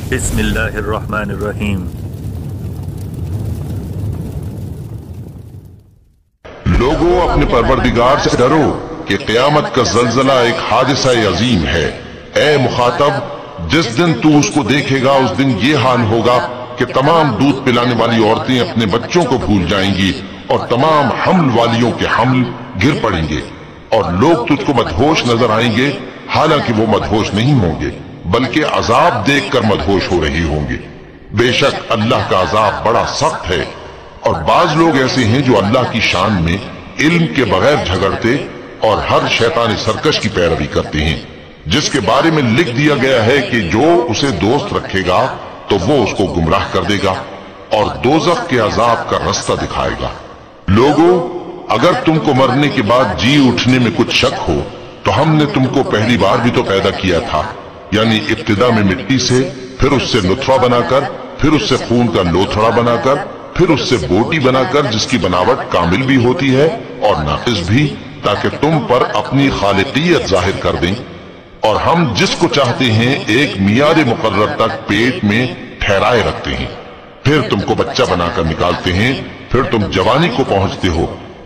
बिस्मिल्लाहिर्रहमानिर्रहीम। लोगों, अपने परवरदिगार से डरो कि क़यामत का ज़ल्ज़ला एक हादिसा अजीम है। ए मुखातब, जिस दिन तू उसको देखेगा उस दिन ये हाल होगा कि तमाम दूध पिलाने वाली औरतें अपने बच्चों को भूल जाएंगी और तमाम हमल वालियों के हमल गिर पड़ेंगे और लोग तुझको मदहोश नजर आएंगे, हालांकि वो मदहोश नहीं होंगे बल्कि अजाब देखकर मदहोश हो रही होंगे। बेशक अल्लाह का अजाब बड़ा सख्त है। और बाज लोग ऐसे हैं जो अल्लाह की शान में इल्म के बगैर झगड़ते और हर शैतानी सरकश की पैरवी करते हैं, जिसके बारे में लिख दिया गया है कि जो उसे दोस्त रखेगा तो वो उसको गुमराह कर देगा और दोजख के अजाब का रास्ता दिखाएगा। लोगों, अगर तुमको मरने के बाद जी उठने में कुछ शक हो तो हमने तुमको पहली बार भी तो पैदा किया था, यानी इब्तिदा में मिट्टी से, फिर उससे नुतफा बनाकर, फिर उससे खून का लोथड़ा बनाकर, फिर उससे बोटी बनाकर जिसकी बनावट कामिल भी होती है और नाकिस भी, ताकि तुम पर अपनी खालिकियत जाहिर कर दें। और हम जिसको चाहते हैं एक मियाद मुकर्रर तक पेट में ठहराए रखते हैं, फिर तुमको बच्चा बनाकर निकालते हैं, फिर तुम जवानी को पहुंचते हो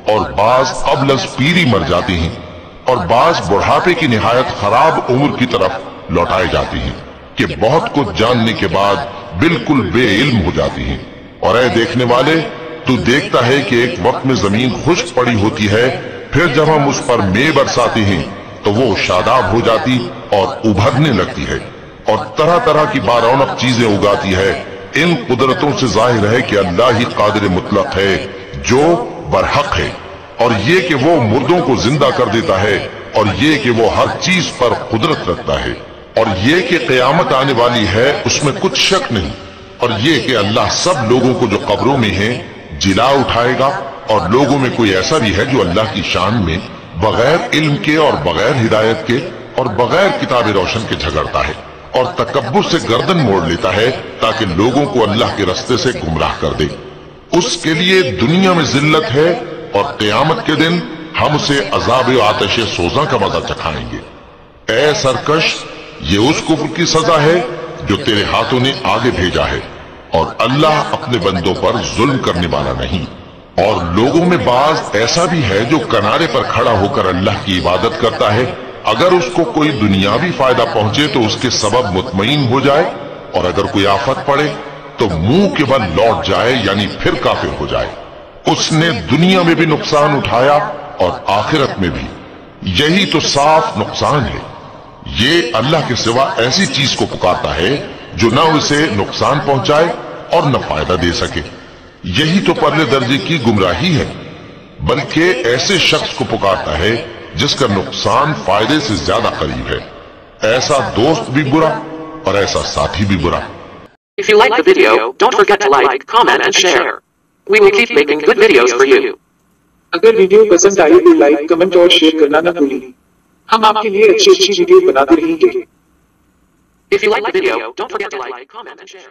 और बाज अबलस पीरी मर जाते हैं और बाज बुढ़ापे की निहायत खराब उम्र की तरफ लौटाए जाते हैं कि बहुत कुछ जानने के बाद बिल्कुल बेइल्म हो जाती हैं। और ऐ देखने वाले, तू देखता है कि एक वक्त में जमीन खुश्क पड़ी होती है, फिर जब हम उस पर मे बरसाते हैं तो वो शादाब हो जाती और उभरने लगती है और तरह तरह की बारौनक चीजें उगाती है। इन कुदरतों से जाहिर है कि अल्लाह ही कादिर मुतलक है जो बरहक है, और ये कि वो मुर्दों को जिंदा कर देता है, और ये कि वो हर चीज पर कुदरत रखता है, और ये कि क़यामत आने वाली है उसमें कुछ शक नहीं, और ये कि अल्लाह सब लोगों को जो कब्रों में हैं जिला उठाएगा। और लोगों में कोई ऐसा भी है जो अल्लाह की शान में बगैर इल्म के और बगैर हिदायत के और बगैर किताब रोशन के झगड़ता है और तकब्बुर से गर्दन मोड़ लेता है ताकि लोगों को अल्लाह के रास्ते से गुमराह कर दे। उसके लिए दुनिया में जिल्लत है और क़यामत के दिन हम उसे अजाब आतिश सोजा का मजा चखाएंगे। ऐ सरकश, ये उस कुफ्र की सजा है जो तेरे हाथों ने आगे भेजा है, और अल्लाह अपने बंदों पर जुल्म करने वाला नहीं। और लोगों में बाज ऐसा भी है जो किनारे पर खड़ा होकर अल्लाह की इबादत करता है, अगर उसको कोई दुनियावी फायदा पहुंचे तो उसके सबब मुतमईन हो जाए, और अगर कोई आफत पड़े तो मुंह के बल लौट जाए, यानी फिर काफिर हो जाए। उसने दुनिया में भी नुकसान उठाया और आखिरत में भी। यही तो साफ नुकसान है। ये अल्लाह के सिवा ऐसी चीज को पुकारता है जो ना उसे नुकसान पहुंचाए और न फायदा दे सके। यही तो परले दर्जे की गुमराही है। बल्कि ऐसे शख्स को पुकारता है जिसका नुकसान फायदे से ज्यादा करीब है। ऐसा दोस्त भी बुरा और ऐसा साथी भी बुरा। If you like the video, don't forget to like, comment and share. We will keep making good videos for you. अगर वीडियो पसंद आई तो लाइक, कमेंट और शेयर करना न भूलिए। हम आपके लिए अच्छी वीडियो बनाते रहेंगे। If you like the video, don't forget to like, comment and share.